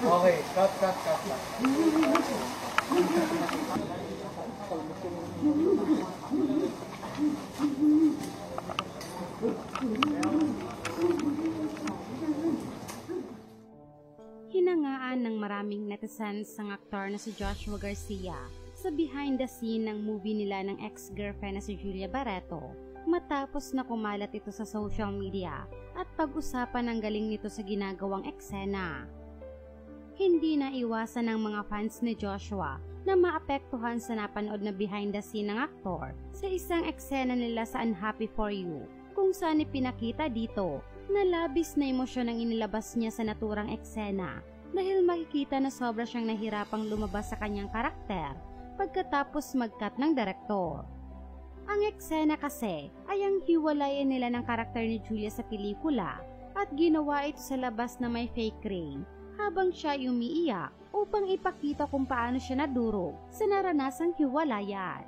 Okay, cut. Hinangaan ng maraming netizens ang aktor na si Joshua Garcia sa behind the scene ng movie nila ng ex-girlfriend na si Julia Barreto matapos na kumalat ito sa social media at pag-usapan ang galing nito sa ginagawang eksena. Hindi na iwasan ng mga fans ni Joshua na maapektuhan sa napanood na behind the scene ng aktor sa isang eksena nila sa Unhappy For You, kung saan ipinakita dito na labis na emosyon ang inilabas niya sa naturang eksena dahil makikita na sobra siyang nahirapang lumabas sa kanyang karakter pagkatapos mag-cut ng direktor. Ang eksena kasi ay ang hiwalayan nila ng karakter ni Julia sa pelikula at ginawa ito sa labas na may fake rain habang siya ay umiiyak upang ipakita kung paano siya nadurog sa naranasang hiwalayan.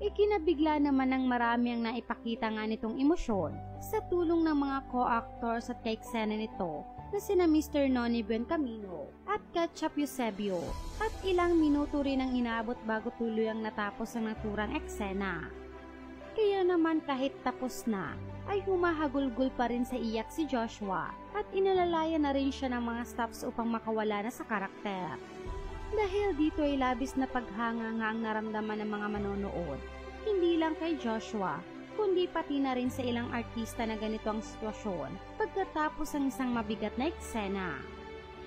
Ikinabigla naman ng marami ang naipakita nga nitong emosyon sa tulong ng mga co-actors at ka-eksena nito na sina Mr. Noni Buencamino at Ketchup Eusebio at ilang minuto rin ang inaabot bago tuloy ang natapos ang naturang eksena. Kaya naman kahit tapos na, ay humahagulgol pa rin sa iyak si Joshua at inalalaya na rin siya ng mga staffs upang makawala na sa karakter. Dahil dito ay labis na paghanga nga ang naramdaman ng mga manonood, hindi lang kay Joshua, kundi pati na rin sa ilang artista na ganito ang sitwasyon pagkatapos ang isang mabigat na eksena.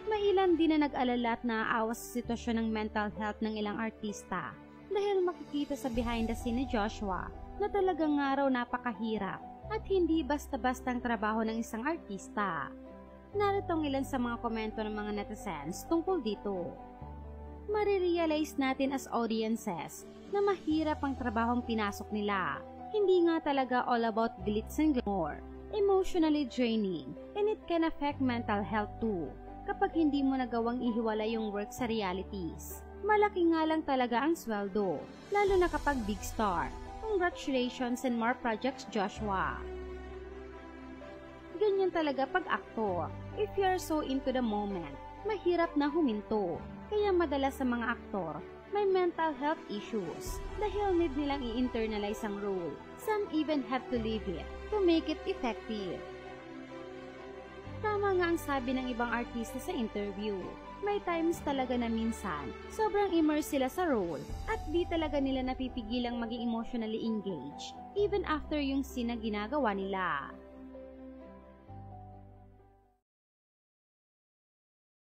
May ilan din na nag-alala at naaawa sa sitwasyon ng mental health ng ilang artista dahil makikita sa behind the scene ni Joshua na talagang nga raw napakahirap at hindi basta-bastang trabaho ng isang artista. Narito ang ilan sa mga komento ng mga netizens tungkol dito. Marirealize natin as audiences na mahirap ang trabahong pinasok nila. Hindi nga talaga all about glitz and glamour, emotionally draining, and it can affect mental health too kapag hindi mo nagawang ihiwalay yung work sa realities. Malaki nga lang talaga ang sweldo, lalo na kapag big star. Congratulations and more projects, Joshua. Ganyan talaga pag aktor. If you are so into the moment, mahirap na huminto. Kaya madalas sa mga aktor, may mental health issues dahil need nilang i-internalize ang role. Some even have to live it to make it effective. Tama nga ang sabi ng ibang artista sa interview. May times talaga na minsan, sobrang immerse sila sa role at di talaga nila napipigilang maging emotionally engaged even after yung scene na ginagawa nila.